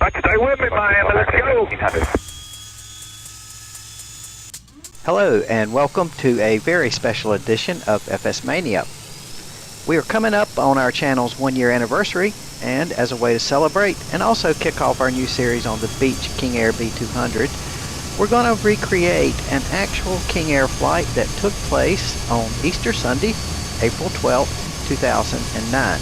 Stay with me, Miami. Let's go. Hello and welcome to a very special edition of FS Mania. We are coming up on our channel's 1-year anniversary, and as a way to celebrate and also kick off our new series on the Beech King Air B200, we're going to recreate an actual King Air flight that took place on Easter Sunday, April 12, 2009.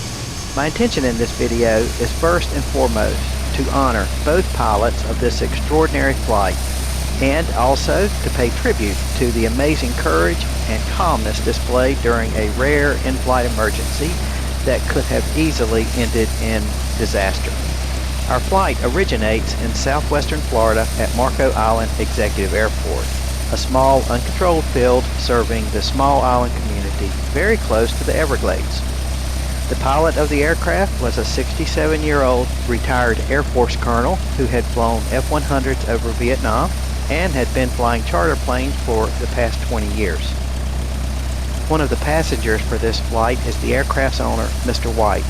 My intention in this video is first and foremost to honor both pilots of this extraordinary flight, and also to pay tribute to the amazing courage and calmness displayed during a rare in-flight emergency that could have easily ended in disaster. Our flight originates in southwestern Florida at Marco Island Executive Airport, a small uncontrolled field serving the small island community very close to the Everglades. The pilot of the aircraft was a 67-year-old retired Air Force colonel who had flown F-100s over Vietnam and had been flying charter planes for the past 20 years. One of the passengers for this flight is the aircraft's owner, Mr. White.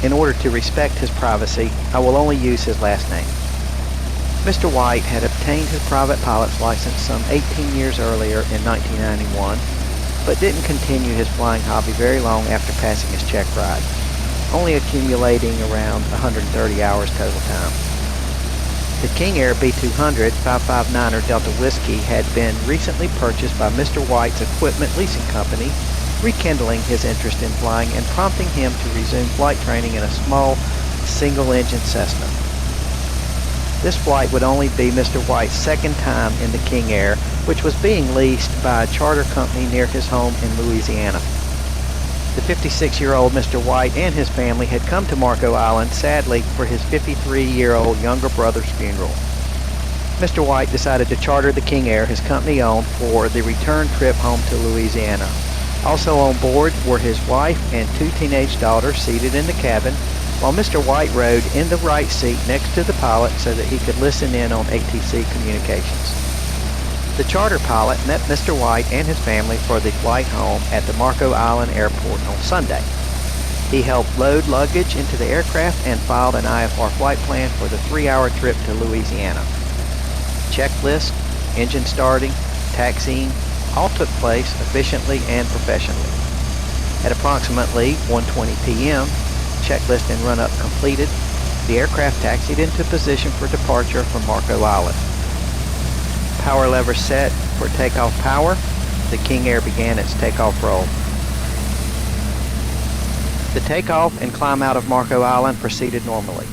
In order to respect his privacy, I will only use his last name. Mr. White had obtained his private pilot's license some 18 years earlier in 1991, but didn't continue his flying hobby very long after passing his check ride, only accumulating around 130 hours total time. The King Air B200 559er Delta Whiskey had been recently purchased by Mr. White's equipment leasing company, rekindling his interest in flying and prompting him to resume flight training in a small single-engine Cessna. This flight would only be Mr. White's second time in the King Air, which was being leased by a charter company near his home in Louisiana. The 56-year-old Mr. White and his family had come to Marco Island, sadly, for his 53-year-old younger brother's funeral. Mr. White decided to charter the King Air his company owned for the return trip home to Louisiana. Also on board were his wife and 2 teenage daughters seated in the cabin, while Mr. White rode in the right seat next to the pilot so that he could listen in on ATC communications. The charter pilot met Mr. White and his family for the flight home at the Marco Island Airport on Sunday. He helped load luggage into the aircraft and filed an IFR flight plan for the 3-hour trip to Louisiana. Checklist, engine starting, taxiing, all took place efficiently and professionally. At approximately 1:20 p.m., checklist and run-up completed, the aircraft taxied into position for departure from Marco Island. Power lever set for takeoff power, the King Air began its takeoff roll. The takeoff and climb out of Marco Island proceeded normally.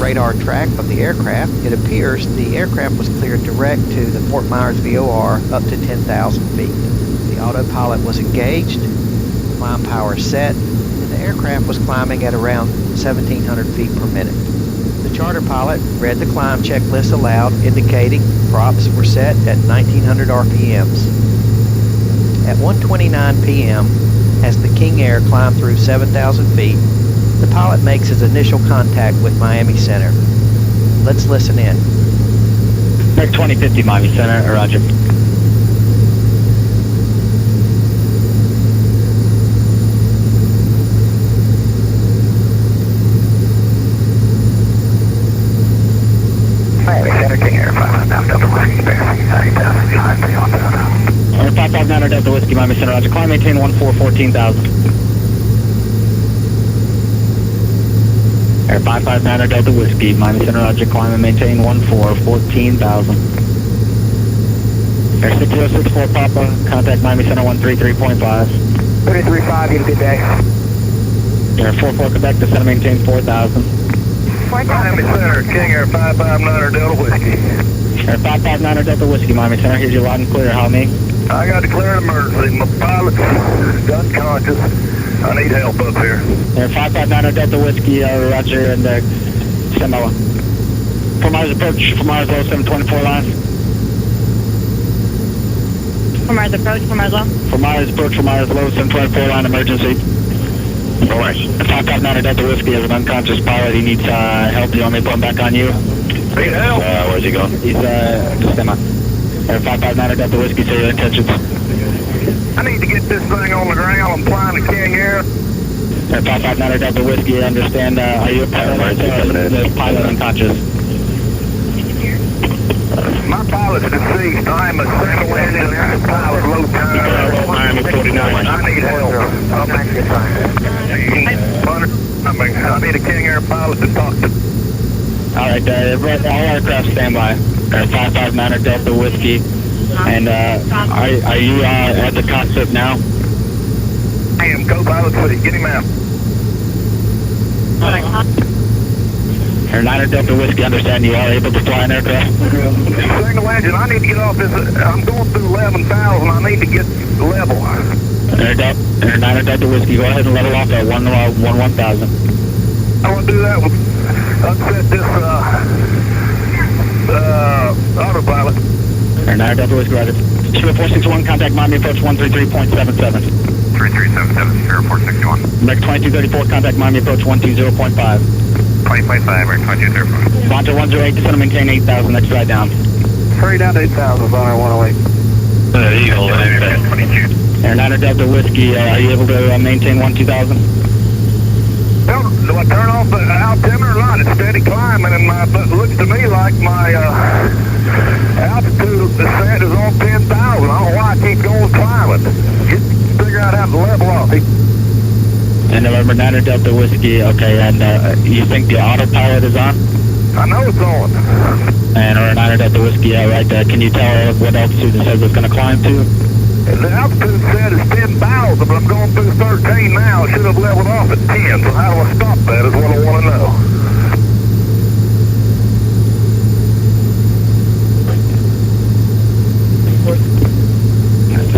Radar track of the aircraft, it appears the aircraft was cleared direct to the Fort Myers VOR up to 10,000 feet. The autopilot was engaged, climb power set, and the aircraft was climbing at around 1,700 feet per minute. The charter pilot read the climb checklist aloud, indicating props were set at 1,900 RPMs. At 1:29 p.m., as the King Air climbed through 7,000 feet, the pilot makes his initial contact with Miami Center. Let's listen in. 2050 Miami Center, roger. Miami Center, King Air 559 Delta Whiskey, passing 90,000 behind the on 559 Delta Whiskey, Miami Center, roger. Climb maintain 14,000. Air 559 Delta Whiskey, Miami Center, roger, climb and maintain 14,000. Air 6064 Papa, contact Miami Center 133.5. 335, you have a good day. Air 44 Quebec, descend and maintain 4,000. Miami Center, King Air 559 Delta Whiskey. Air 559 Delta Whiskey, Miami Center, here's your loud and clear, how me? I got declared emergency. My pilot's unconscious. I need help up here. Air 559 Delta Whiskey, roger, and stand by 1. 4 miles approach, 4 miles low, 724 line. 4 miles approach, 4 miles low. 4 miles approach, 4 miles low, 724 line emergency. Alright. 559 Delta Whiskey is an unconscious pilot. He needs help. Do you want me to put him back on you? Need help? Where's he going? He's, just stand by. Air 559 Delta Whiskey, say your intentions. I need to get this thing on the ground. I'm flying the King Air. Air 559 Delta Whiskey, understand, are you a pilot? The pilot unconscious. My pilot's deceased. I'm a single engine pilot, low time. Miami 49. I need help. I need a King Air pilot to talk to. Alright, all aircraft stand by. Air 559 Delta Whiskey. And are you at the cockpit now? I am co-pilot footy. Get him out. Air 9 Delta Whiskey, understand you are able to fly an aircraft? Single engine. I need to get off this. I'm going through 11,000. I need to get level. Air 9 Delta Whiskey, go ahead and level off at 1,000. I want to do that with unset this autopilot. Air 9 Delta Whiskey, roger. 20461, contact Miami approach 133.77. 3377, 0461. American 2234, contact Miami approach 120.5. 20.5, or 2234. Bonto 108, descend and maintain 8,000, next ride down. Hurry down to 8,000, Bonner 108. Eagle, 22. Air 9 Delta Whiskey, are you able to maintain 12,000? Do I turn off the altimeter or not? It's steady climbing, and it looks to me like my altitude descent is on 10,000. I don't know why I keep going climbing. Figure out how to level off. And November 9 Delta Whiskey, okay, and you think the autopilot is on? I know it's on. And Air 9 Delta Whiskey, right, can you tell what altitude it says it's going to climb to? The altitude said is 10,000, but I'm going through 13 now. It should have leveled off at 10, so how do I stop that is what I want to know.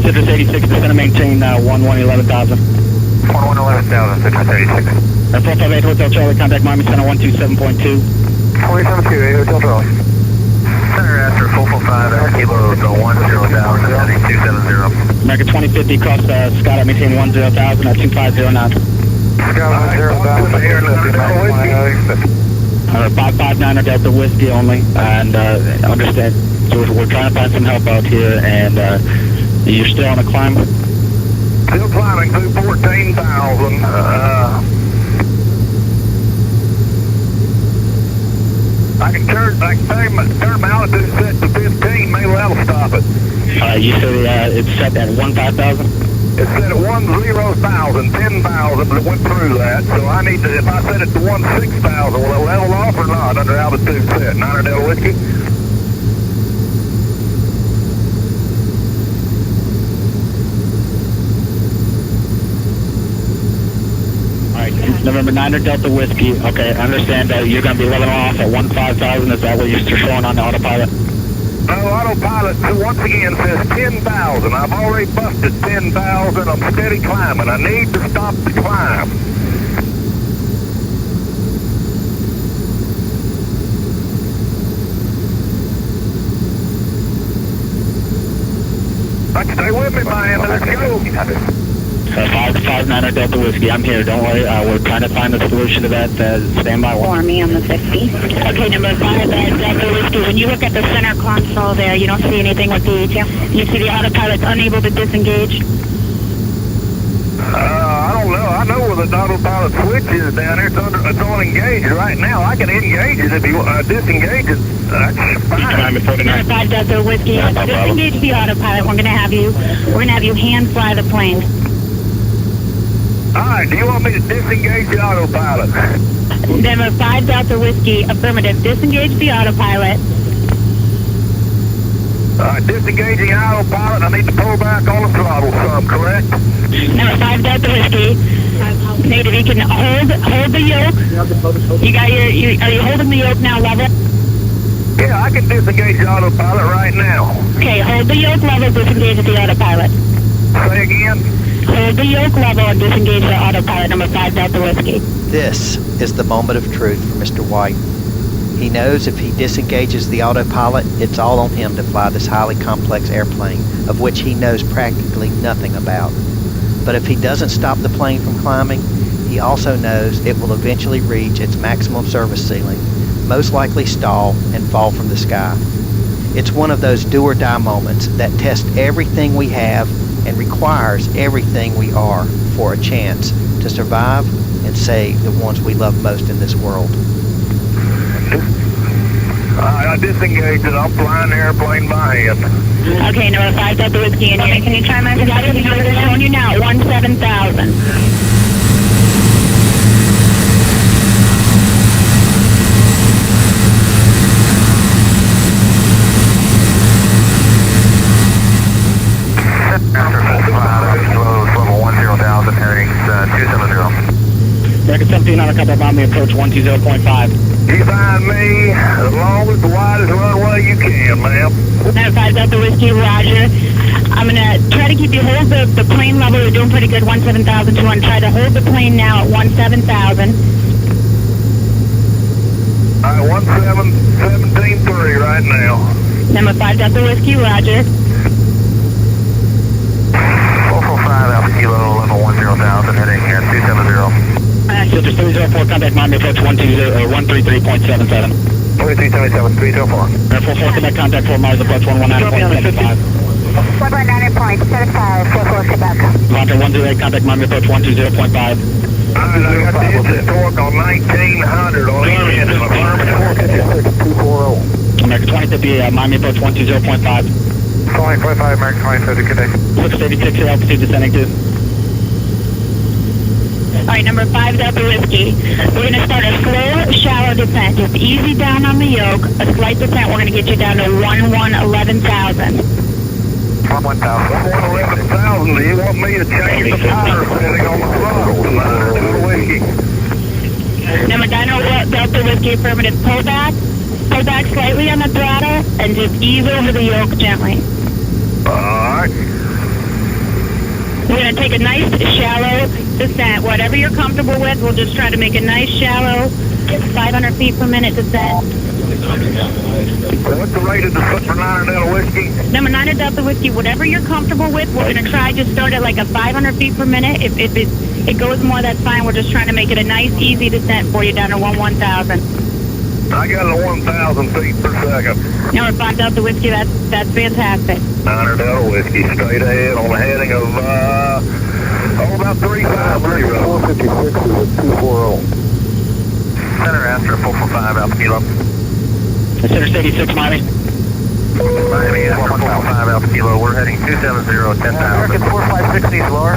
Citrus 86, descend and maintain 11,000. 11,000, 636. Air 458 Hotel Charlie, contact Miami Center 127.2. 472, Hotel Charlie. Center after 445, kilo 10,000, 270. American 2050, cross Scott at maintain 10,000 at 2509. Scott 10,000, 559 Delta Whiskey only, and understand, so we're trying to find some help out here, and you're still on a climb? Still climbing through 14,000. I can turn my altitude set to 15, maybe that'll stop it. You said it's set at 15,000? It's set at 10,000, 10,000, but it went through that, so I need to, if I set it to 16,000, will it level off or not under altitude set? 9 Delta Whiskey? November 9 Delta Whiskey. Okay, I understand you're going to be leveling off at 15,000. Is that what you're showing on the autopilot? No, autopilot once again says 10,000. I've already busted 10,000. I'm steady climbing. I need to stop the climb. Stay with me, Miami. Let's go. 559 Delta Whiskey, I'm here, don't worry, we're trying to find a solution to that, stand by one. For me on the 50. Okay, number 5, Delta Whiskey, when you look at the center console there, you don't see anything with the detail? You see the autopilot's unable to disengage? I don't know. I know where the autopilot switch is down there. It's on engage right now. I can engage it if you disengage it. That's fine. Number 5, Delta Whiskey, disengage the autopilot. We're gonna have you hand fly the plane. Alright, do you want me to disengage the autopilot? Number 5 Delta Whiskey, affirmative. Disengage the autopilot. Alright, disengaging the autopilot, I need to pull back on the throttle some, correct? Number 5 Delta Whiskey. Negative, you can hold the yoke. You got are you holding the yoke now level? Yeah, I can disengage the autopilot right now. Okay, hold the yoke level, disengage the autopilot. Say again? Hold the yoke level and disengage the autopilot, number 5 Delta Whiskey. This is the moment of truth for Mr. White. He knows if he disengages the autopilot, it's all on him to fly this highly complex airplane, of which he knows practically nothing about. But if he doesn't stop the plane from climbing, he also knows it will eventually reach its maximum service ceiling, most likely stall and fall from the sky. It's one of those do or die moments that test everything we have and requires everything we are for a chance to survive and save the ones we love most in this world. I disengaged it. I'm flying the airplane by hand. Okay, number 5 Delta Whiskey in here. Can you try my position? It's showing you now at 17,000. Level 10,000, headings 270. Record 17 on a contact Mania, approach 120.5. You find me the longest, widest runway you can, ma'am. Number 5 Delta Whiskey, roger. I'm going to try to keep you hold the plane level. You're doing pretty good, 17,200. Try to hold the plane now at 17,000. All right, 17.3 right now. Number 5 Delta Whiskey, roger. 445 Alpha Kilo, level 10,000, heading 270. Filter 304, contact Mania, approach 133.77. 2377, 304. Air 44, connect contact 4 miles, approach 119.75. 119.75, 44 Quebec. Launcher 108, contact Mania, approach 120.5. All right, I got the engine torque on 1900 on each engine. American 2050, Miami approach 120.5. 25, American 2050, good day. 686, altitude descending to. All right, number 5 Delta Whiskey. We're going to start a slow, shallow descent. Just easy down on the yoke. A slight descent. We're going to get you down to 11,000. 11,000. Do you want me to change the power setting on the throttle? Whiskey. Number 9 Delta Whiskey, affirmative. Pull back slightly on the throttle and just ease over the yoke gently. All right. We're going to take a nice shallow descent. Whatever you're comfortable with, we'll just try to make a nice shallow 500 feet per minute descent. What's the rate of descent for 9 Delta Whiskey? Number 9 Delta Whiskey, whatever you're comfortable with, we're going to try just start at like a 500 feet per minute. If it goes more, that's fine. We're just trying to make it a nice, easy descent for you down to 1,000. I got it at 1,000 feet per second. Number 5 Delta Whiskey, that's fantastic. 9 Delta Whiskey, straight ahead on a heading of, about 350. 456 is at 240. Center Astra 445 Alpha Kilo. Center 86, Miami. Miami Astra 445 Alpha Kilo. We're heading 270, 10,000. American 456 East Lower.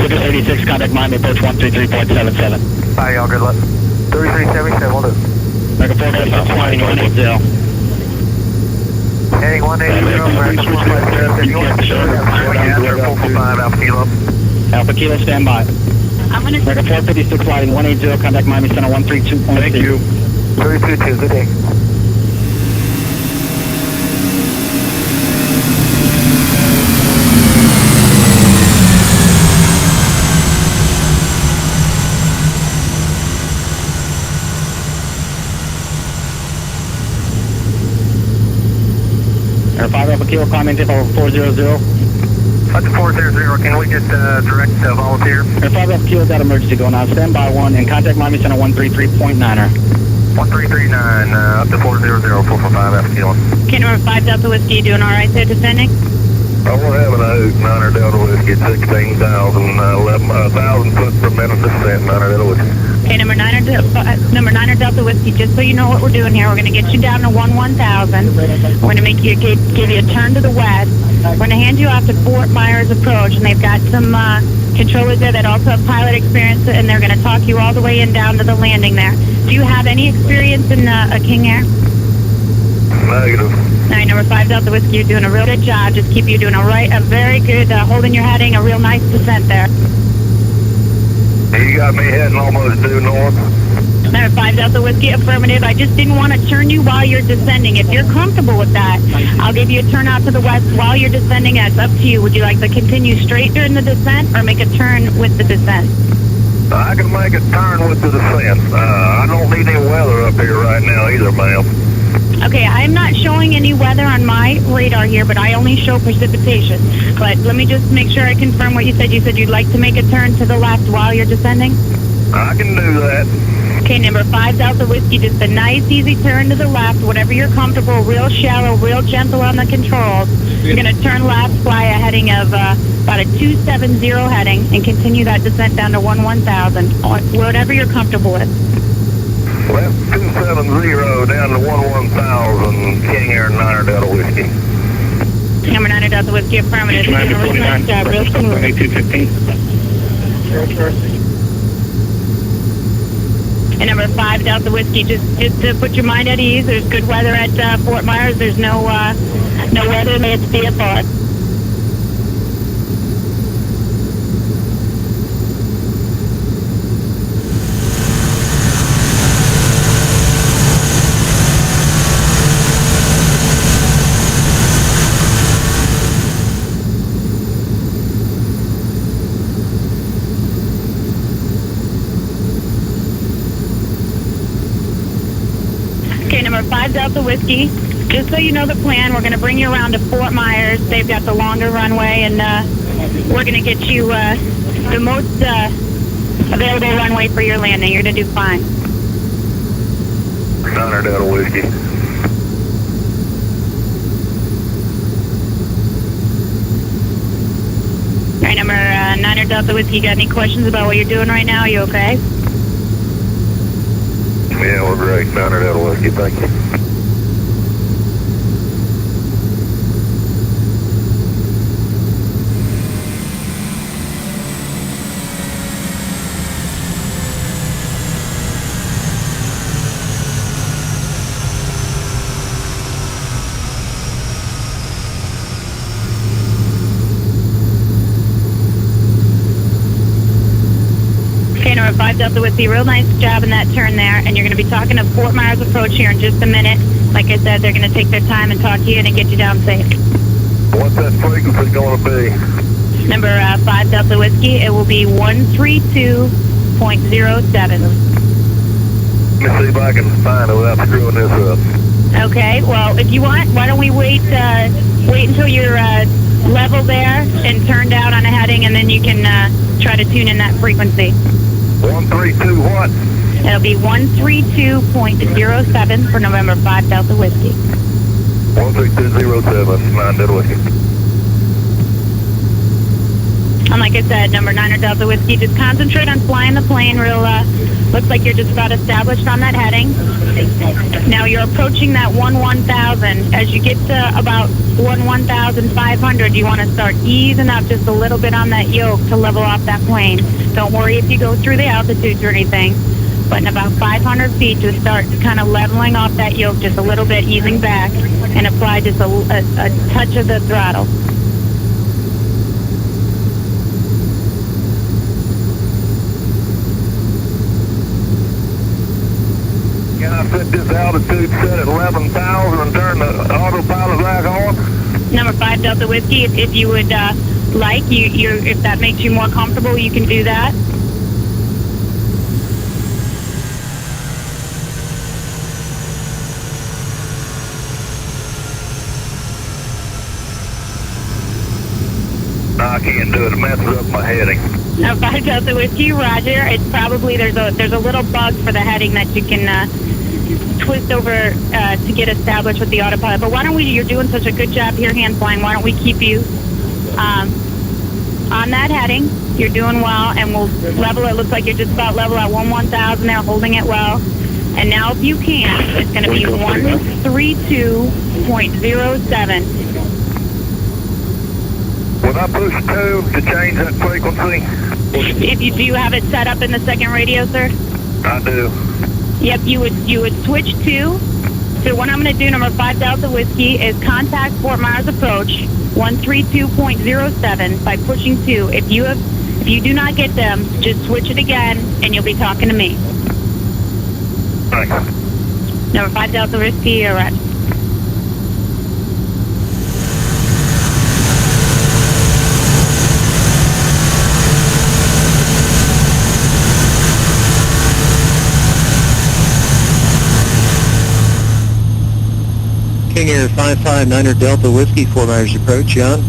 Center 86, contact Miami, approach 133.77. Hi, y'all, good luck. 3377, will do. American 456, Miami, 180. Heading 180, American 457. You want to show Astra 445 Alpha Kilo. Alpha Kilo, stand by. I'm going to... American 456, sliding 180, contact Miami Center 132.6. Thank you. 322, good day. Air 5 Alpha Kilo, climbing tip over 400. Up to 400, can we get direct volunteer? Air 5 Alpha Kilo, got emergency going on. Stand by 1 and contact Miami Center 133.9er. 1339, up to 400, 445 Alpha Kilo. Okay, number 5 Delta Whiskey, doing all right there, descending? We're having a 9 Delta Whiskey at 16,000, 11,000 foot per minute descent, 9 Delta Whiskey. Okay, number 9 Delta Whiskey, just so you know what we're doing here, we're going to get you down to 1,000. We're going to make you give you a turn to the west. We're going to hand you off to Fort Myers Approach, and they've got some controllers there that also have pilot experience, and they're going to talk you all the way in down to the landing there. Do you have any experience in a King Air? Negative. All right, number 5 Delta Whiskey, you're doing a real good job. Just keep you doing a very good, holding your heading, a real nice descent there. You got me heading almost due north. Number 5 Delta Whiskey, affirmative. I just didn't want to turn you while you're descending. If you're comfortable with that, I'll give you a turn out to the west while you're descending. It's up to you. Would you like to continue straight during the descent or make a turn with the descent? I can make a turn with the descent. I don't need any weather up here right now either, ma'am. Okay, I'm not showing any weather on my radar here, but I only show precipitation. But let me just make sure I confirm what you said. You said you'd like to make a turn to the left while you're descending? I can do that. Okay, number 5 Delta Whiskey, just a nice easy turn to the left, whatever you're comfortable, real shallow, real gentle on the controls. You're going to turn left, fly a heading of about a 270 heading, and continue that descent down to 11,000, whatever you're comfortable with. Left 270 down to 11,000, King Air 9 Delta Whiskey. Number 9 Delta Whiskey, affirmative. You're doing a really nice job, real smooth. 215. And number 5 Delta Whiskey, just to put your mind at ease, there's good weather at Fort Myers. There's no weather, may it's VFR. Okay, number 5 Delta Whiskey, just so you know the plan, we're going to bring you around to Fort Myers. They've got the longer runway, and we're going to get you the most available runway for your landing. You're going to do fine. 9 Delta Whiskey. All right, number 9 Delta Whiskey, you got any questions about what you're doing right now? Are you okay? Yeah, we're great. 9 Delta Whiskey, thank you. Okay, number 5 Delta Whiskey, real nice job in that turn there, and you're going to be talking to Fort Myers approach here in just a minute. Like I said, they're going to take their time and talk to you and get you down safe. What's that frequency going to be? Number 5 Delta Whiskey, it will be 132.07. Let me see if I can find it without screwing this up. Okay, well, if you want, why don't we wait until you're level there and turned out on a heading, and then you can try to tune in that frequency. 132 what? It'll be 132.07 for November 5 Delta Whiskey. 13207, 9 Delta Whiskey. And like I said, number 9 Delta Whiskey, just concentrate on flying the plane real, looks like you're just about established on that heading. Now you're approaching that 11,000. As you get to about 11,500, you want to start easing up just a little bit on that yoke to level off that plane. Don't worry if you go through the altitudes or anything, but in about 500 feet, just start kind of leveling off that yoke just a little bit, easing back, and apply just a touch of the throttle. Can I set this altitude set at 11,000 and turn the autopilot back on? Number 5 Delta Whiskey, if you would like, if that makes you more comfortable, you can do that. No, I can't do it. It messes up my heading. Number 5 Delta Whiskey, Roger. It's probably, there's a little bug for the heading that you can twist over to get established with the autopilot. But why don't we, you're doing such a good job here hand flying, why don't we keep you on that heading. You're doing well, and we'll level. It looks like you're just about level at 11,000 there, holding it well. And now if you can, it's going to be 132.07. Would I push 2 to change that frequency? If you do have it set up in the second radio, sir? I do. Yep, you would switch 2. So what I'm going to do, number 5 Delta Whiskey, is contact Fort Myers approach 132.07 by pushing 2. If you do not get them, just switch it again, and you'll be talking to me. Thanks. Number 5 Delta Whiskey, erratic. King Air 559er Delta Whiskey, Fort Myers approach, John.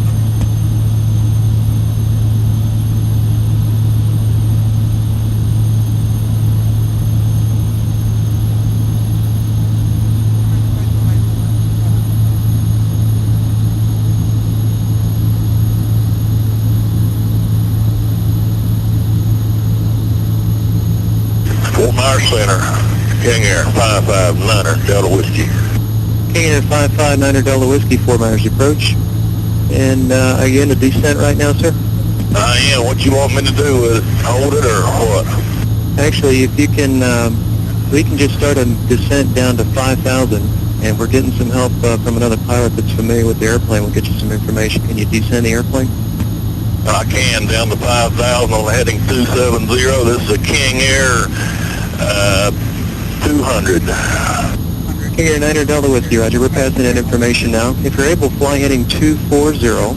Fort Myers Center, King Air 559er Delta Whiskey. King Air 559er Delta Whiskey, Fort Myers approach. And are you in the descent right now, sir? I am. What you want me to do is hold it or what? Actually, if you can, we can just start a descent down to 5,000, and we're getting some help from another pilot that's familiar with the airplane. We'll get you some information. Can you descend the airplane? I can, down to 5,000 on heading 270. This is a King Air 200. King Air 9er Delta Whiskey, roger. We're passing that information now. If you're able, fly heading 240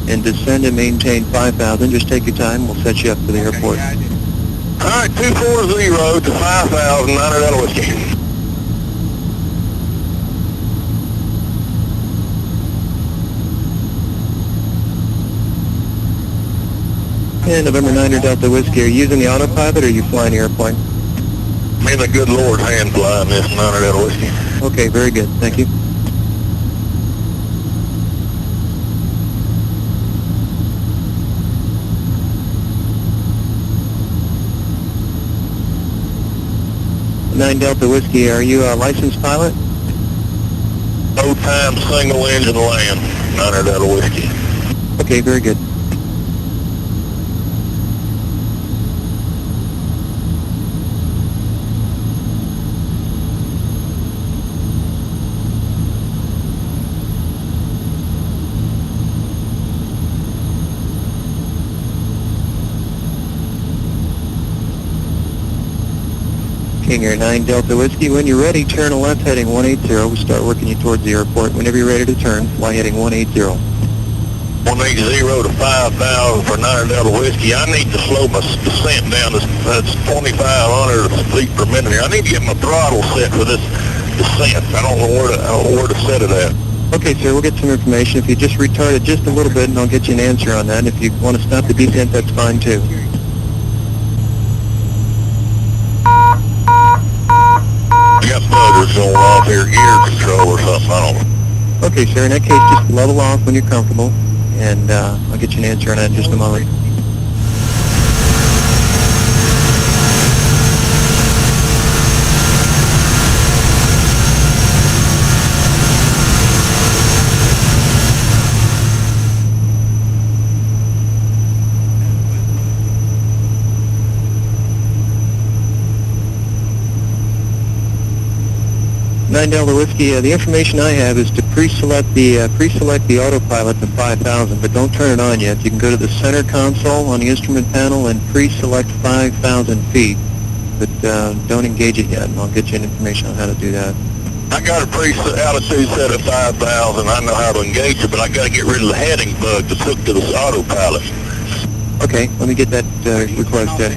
and descend and maintain 5,000. Just take your time. We'll set you up for the airport. All right, 240 to 5,000, 9er Delta Whiskey. And November 9er Delta Whiskey, are you using the autopilot or are you flying the airplane? May the good Lord's hand flying this 9er Delta Whiskey. Okay, very good. Thank you. Nine Delta Whiskey, are you a licensed pilot? Old-time single-engine land, 9er Delta Whiskey. Okay, very good. King Air 9 Delta Whiskey, when you're ready, turn left heading 180. We'll start working you towards the airport. Whenever you're ready to turn, fly heading 180. 180 to 5,000 for 9er Delta Whiskey. I need to slow my descent down. That's 2,500 feet per minute here. I need to get my throttle set for this descent. I don't know where to set it at. Okay, sir, we'll get some information. If you just retard it just a little bit, and I'll get you an answer on that. And if you want to stop the descent, that's fine, too. I got buzzers going off here, gear control or something, I don't know. Okay, sir, in that case, just level off when you're comfortable, and I'll get you an answer on that in just a moment. Nine Delta Whiskey, the information I have is to pre-select the autopilot to 5,000, but don't turn it on yet. You can go to the center console on the instrument panel and pre-select 5,000 feet, but don't engage it yet, and I'll get you an information on how to do that. I got a pre-altitude set at 5,000. I know how to engage it, but I got to get rid of the heading bug that's hooked to this autopilot. Okay, let me get that request in.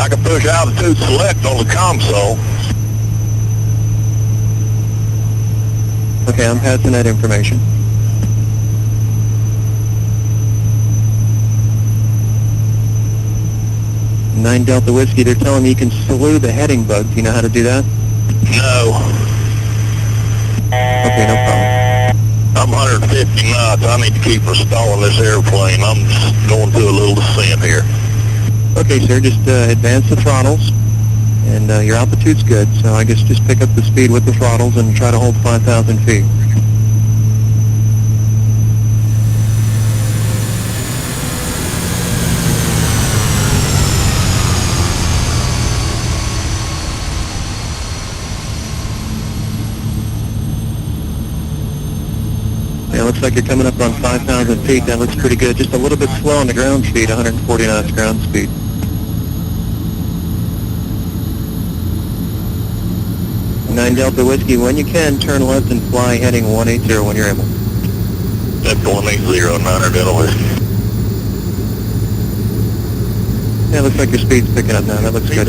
I can push altitude select on the console. Okay, I'm passing that information. Nine Delta Whiskey, they're telling me you can slew the heading bug. Do you know how to do that? No. Okay, no problem. I'm 150 knots. I need to keep installing this airplane. I'm just going through a little descent here. Okay, sir, just advance the throttles And your altitude's good, so I guess just pick up the speed with the throttles and try to hold 5,000 feet. Yeah, looks like you're coming up on 5,000 feet. That looks pretty good. Just a little bit slow on the ground speed, 140 knots ground speed. Nine Delta Whiskey, when you can, turn left and fly heading 180 when you're able. That's 180, 9 Delta Whiskey. Yeah, looks like your speed's picking up now. That looks good.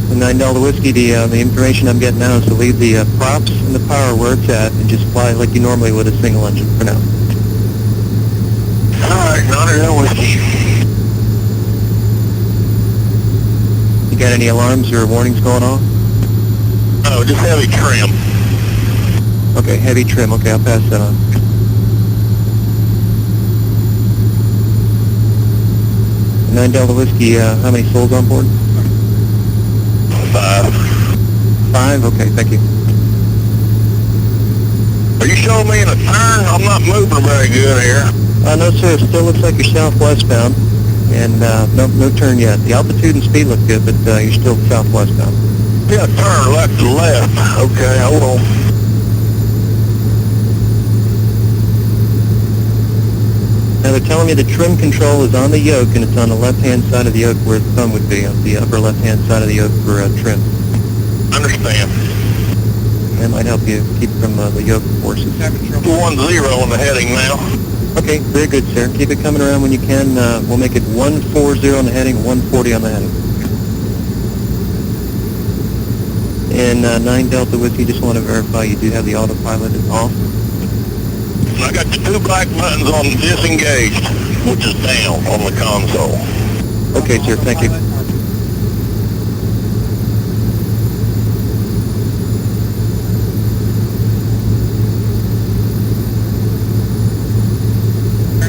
The 9 Delta Whiskey, the information I'm getting now is to leave the props and the power where it's at and just fly like you normally would a single engine for now. Alright, 9 Delta Whiskey. You got any alarms or warnings going on? Oh, just heavy trim. Okay, heavy trim. Okay, I'll pass that on. The 9 Delta Whiskey, how many souls on board? 5. 5? Okay, thank you. Are you showing me in a turn? I'm not moving very good here. No, sir. It still looks like you're southwest bound, and no turn yet. The altitude and speed look good, but you're still southwest bound. Yeah, turn left to left. Okay, hold on. Now they're telling me the trim control is on the yoke, and it's on the left-hand side of the yoke where the thumb would be, on the upper left-hand side of the yoke for trim. Understand. That might help you keep from the yoke forces. 1-0 on the heading now. Okay, very good, sir. Keep it coming around when you can. We'll make it 140 on the heading, 140 on the heading. And 9 Delta Whiskey, just want to verify you do have the autopilot off. I got the 2 black buttons on disengaged, which is down on the console. Okay, sir. Thank you.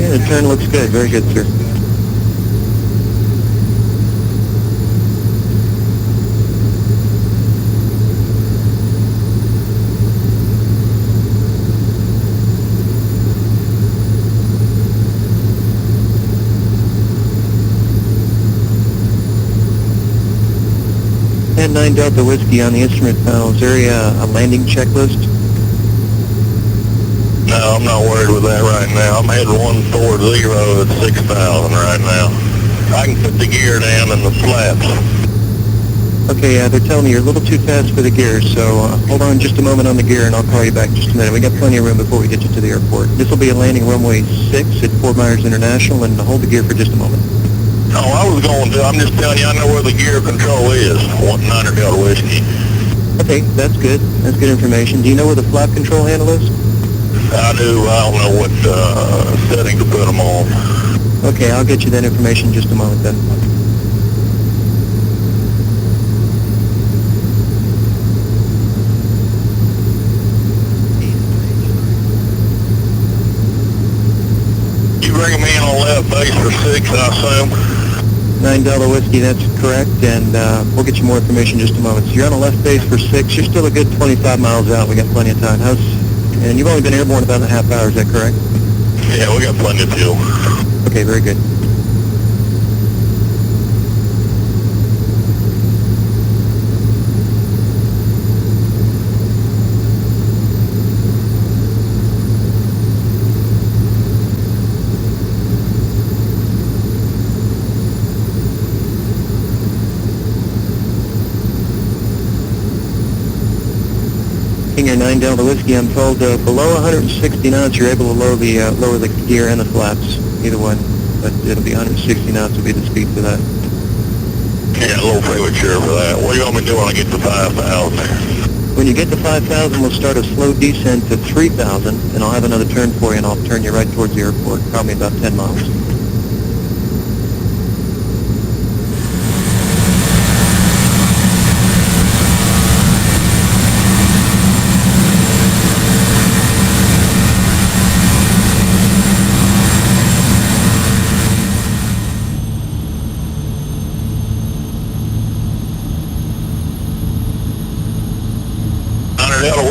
Yeah, the turn looks good. Very good, sir. And 9 Delta Whiskey on the instrument panel. Is there a landing checklist? No, I'm not worried with that right now. I'm heading 140 at 6,000 right now. I can put the gear down in the flaps. Okay, they're telling me you're a little too fast for the gear, so hold on just a moment on the gear and I'll call you back in just a minute. We got plenty of room before we get you to the airport. This will be a landing runway 6 at Fort Myers International, and hold the gear for just a moment. Oh, I was going to. I'm just telling you, I know where the gear control is. 9 Delta Whiskey. Okay, that's good. That's good information. Do you know where the flap control handle is? I do. I don't know what setting to put them on. Okay, I'll get you that information in just a moment then. You bringing me in on left base for 6, I assume? 9 Delta Whiskey, that's correct, and we'll get you more information in just a moment. So you're on a left base for 6. You're still a good 25 miles out. We got plenty of time. And you've only been airborne about a half hour, is that correct? Yeah, we got plenty of fuel. Okay, very good. King Air 9 Delta Whiskey, I'm told below 160 knots you're able to lower the gear and the flaps, either one, but it'll be 160 knots will be the speed for that. Yeah, a little premature for that. What do you want me to do when I get to 5,000 there? When you get to 5,000, we'll start a slow descent to 3,000, and I'll have another turn for you, and I'll turn you right towards the airport, probably about 10 miles.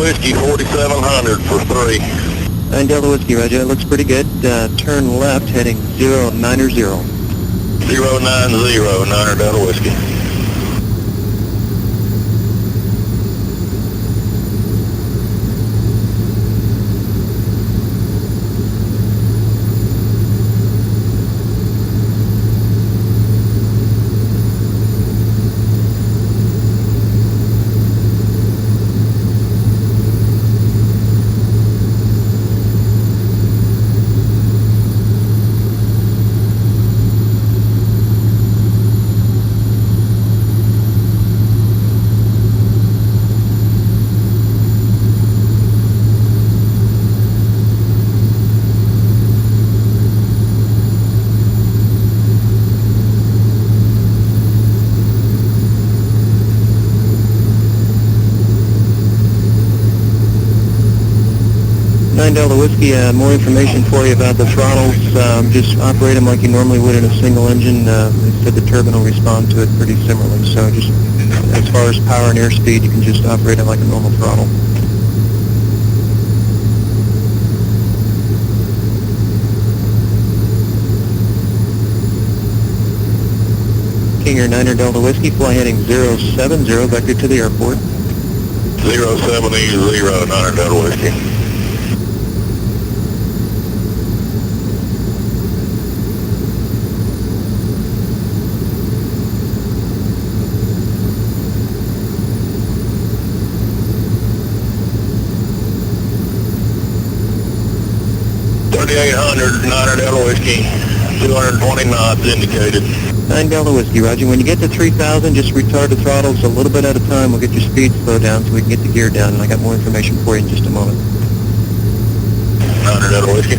Whiskey, 4700 for 3. 9 Delta Whiskey, roger. That looks pretty good. Turn left, heading 090. 090, 9 Delta Whiskey. Delta Whiskey, more information for you about the throttles. Just operate them like you normally would in a single engine. They said the turbine will respond to it pretty similarly. So just as far as power and airspeed, you can just operate it like a normal throttle. King Air 9 Delta Whiskey, fly heading 070, vector to the airport. 070, 9 Delta Whiskey. Niner Delta Whiskey, 220 knots indicated. 9 Delta Whiskey, roger. When you get to 3,000, just retard the throttles a little bit at a time. We'll get your speed slowed down so we can get the gear down, and I got more information for you in just a moment. Niner Delta Whiskey.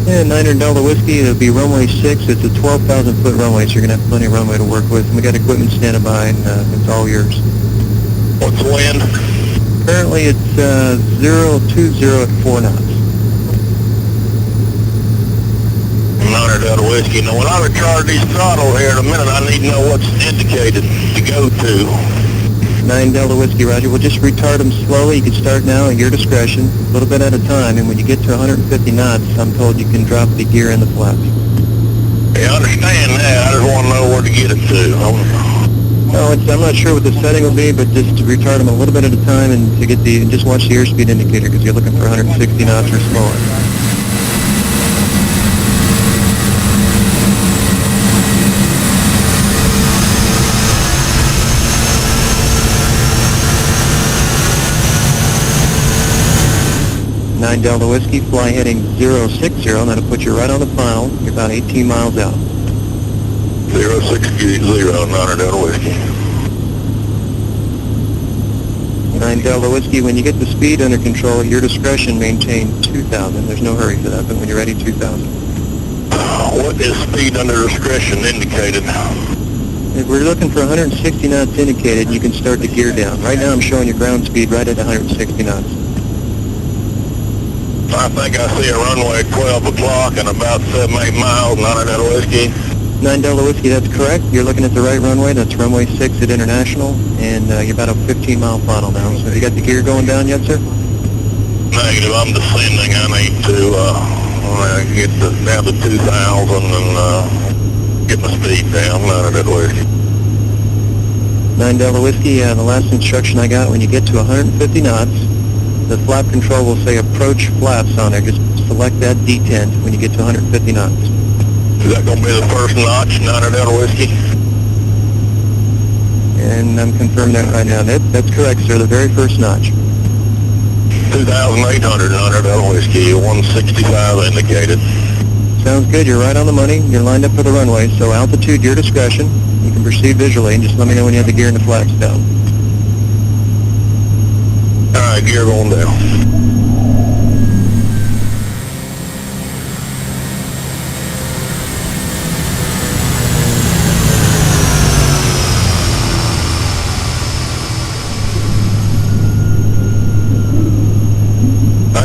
Yeah, 9 Delta Whiskey, it'll be runway 6. It's a 12,000-foot runway, so you're going to have plenty of runway to work with. And we got equipment standing by, and it's all yours. What's the wind? Currently, it's 020 at 4 knots. Niner Delta Whiskey. Now, when I recharge these throttles here in a minute, I need to know what's indicated to go to. 9 Delta Whiskey, roger. We'll just retard them slowly. You can start now at your discretion, a little bit at a time, and when you get to 150 knots, I'm told you can drop the gear in the flaps. Yeah, I understand that. I just want to know where to get it to. No, I'm not sure what the setting will be, but just to retard them a little bit at a time and to get the, just watch the airspeed indicator because you're looking for 160 knots or slower. Delta Whiskey, fly heading 060, and that'll put you right on the final. You're about 18 miles out. 060, 9 Delta Whiskey. 9 Delta Whiskey, when you get the speed under control at your discretion, maintain 2,000. There's no hurry for that, but when you're ready, 2,000. What is speed under discretion indicated? If we're looking for 160 knots indicated, you can start the gear down. Right now I'm showing your ground speed right at 160 knots. I think I see a runway at 12 o'clock and about 7-8 miles, 9 Delta Whiskey. 9 Delta Whiskey, that's correct. You're looking at the right runway. That's runway 6 at International, and you're about a 15-mile final now. So you got the gear going down yet, sir? Negative. I'm descending. I need to get down to 2,000 and get my speed down, 9 Delta Whiskey. 9 Delta Whiskey, the last instruction I got, when you get to 150 knots, the flap control will say approach flaps on there. Just select that detent when you get to 150 knots. Is that going to be the first notch, 9 Delta Whiskey? And I'm confirming that right now. That's correct, sir, the very first notch. 2,800, 9 Delta Whiskey, 165 indicated. Sounds good. You're right on the money. You're lined up for the runway. So altitude, your discretion. You can proceed visually, and just let me know when you have the gear and the flaps down. All right, gear going down.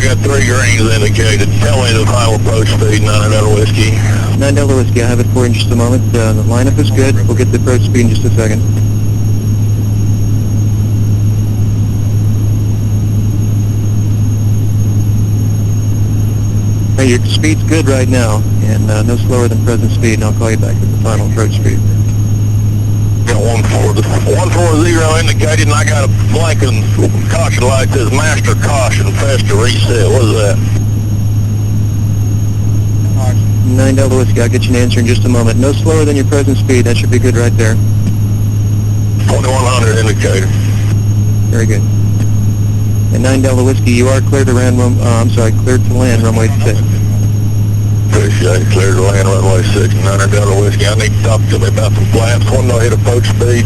got 3 greens indicated. Tell me the final approach speed, 9 Delta Whiskey. 9 Delta Whiskey, I'll have it for you in just a moment. The lineup is good. We'll get the approach speed in just a second. Hey, your speed's good right now, and no slower than present speed, and I'll call you back at the final approach speed. Got 140 indicated, and I got a blanking caution light that says master caution, faster reset. What is that? 9 Delta Whiskey, I'll get you an answer in just a moment. No slower than your present speed. That should be good right there. 2100 indicated. Very good. And 9 Delta Whiskey, you are cleared to land, cleared to land runway 6. Appreciate it. Cleared to land runway 6, 9 Delta Whiskey. I need to talk to me about some flaps. When do I hit approach speed?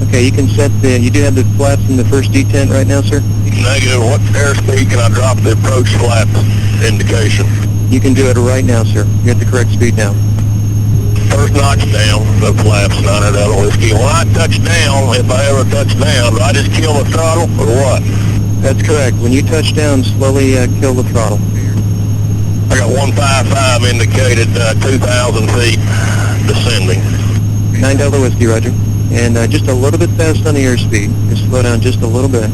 Okay, you can set you do have the flaps in the first detent right now, sir? Negative. What airspeed can I drop the approach flaps indication? You can do it right now, sir. You got the correct speed now. First notch down, the flaps, 9 Delta Whiskey. When I touch down, if I ever touch down, do I just kill the throttle or what? That's correct. When you touch down, slowly kill the throttle. I got 155 indicated, 2,000 feet descending. 9 Delta Whiskey, roger. And just a little bit fast on the airspeed. Just slow down just a little bit.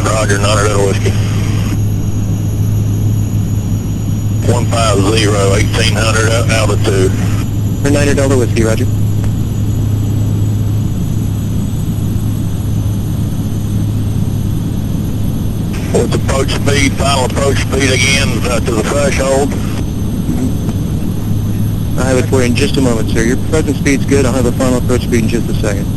Roger, 9 Delta Whiskey. 150, 1800 altitude. For 9 Delta Whiskey, roger. What's approach speed, final approach speed again to the threshold? I'll have it for you in just a moment, sir. Your present speed's good. I'll have the final approach speed in just a second.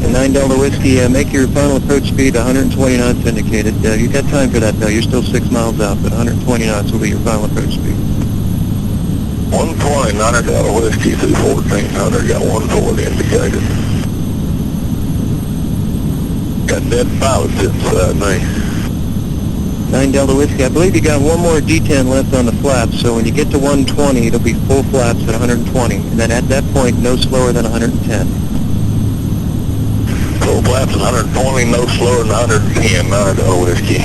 And 9 Delta Whiskey, make your final approach speed 120 knots indicated. You've got time for that, though. You're still 6 miles out, but 120 knots will be your final approach speed. 120, 9 Delta Whiskey through 1400, got 140 indicated. Got dead pilots inside me. 9 Delta Whiskey, I believe you got one more detent left on the flaps, so when you get to 120, it'll be full flaps at 120, and then at that point, no slower than 110. Full flaps at 120, no slower than 110, 9 Delta Whiskey.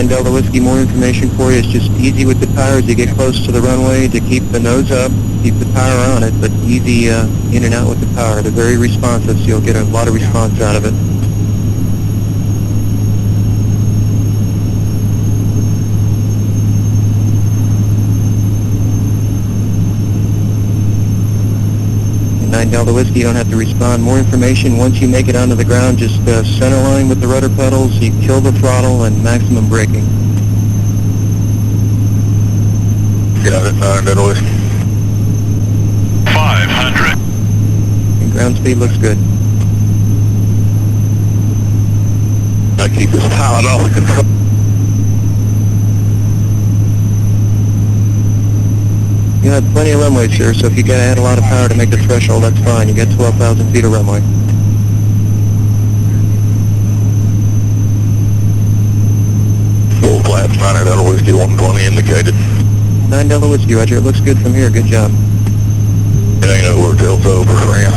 Delta Whiskey, more information for you. It's just easy with the power as you get close to the runway to keep the nose up, keep the power on it, but easy in and out with the power. They're very responsive, so you'll get a lot of response out of it. And 9 Delta Whiskey, you don't have to respond. More information, once you make it onto the ground, just center line with the rudder pedals, you kill the throttle, and maximum braking. Got it, 9 Delta Whiskey. 500. And ground speed looks good. I keep this pilot off the control. You have plenty of runway, sir, so if you gotta add a lot of power to make the threshold, that's fine. You got 12,000 feet of runway. Full flaps, 9 Delta Whiskey, 120 indicated. 9 Delta Whiskey, roger. It looks good from here. Good job. It ain't over till it's over, friend.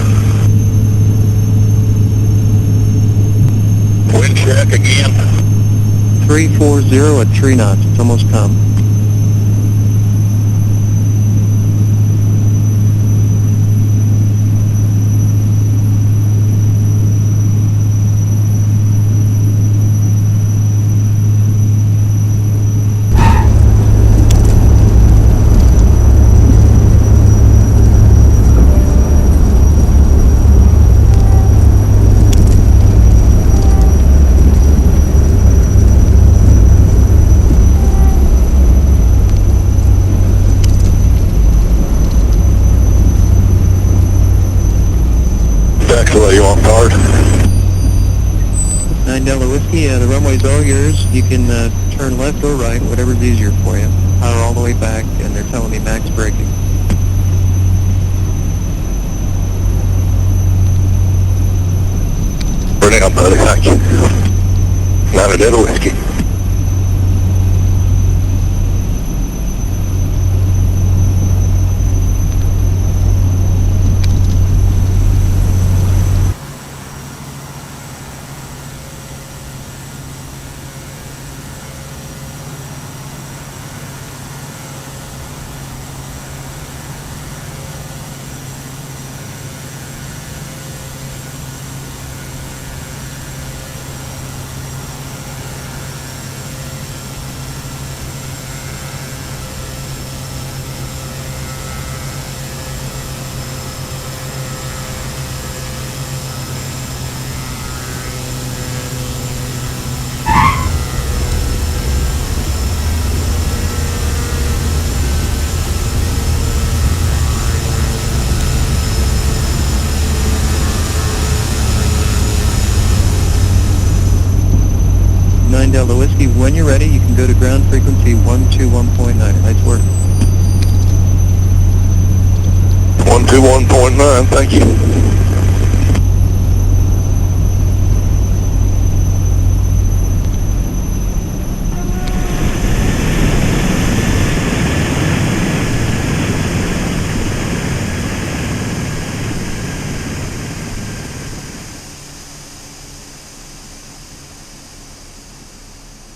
Wind check again. 340 at 3 knots. It's almost come. Taxiway, you want card? 9 Delta Whiskey, the runway's all yours. You can turn left or right, whatever's easier for you. Power all the way back, and they're telling me max braking. down, buddy. Thank you. 9 Delta Whiskey. Delta Whiskey, when you're ready, you can go to ground frequency 121.9. Nice work. 121.9, thank you.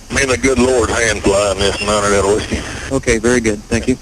I'm in the good Lord's hand flying this 9 Delta Whiskey. Okay, very good. Thank you.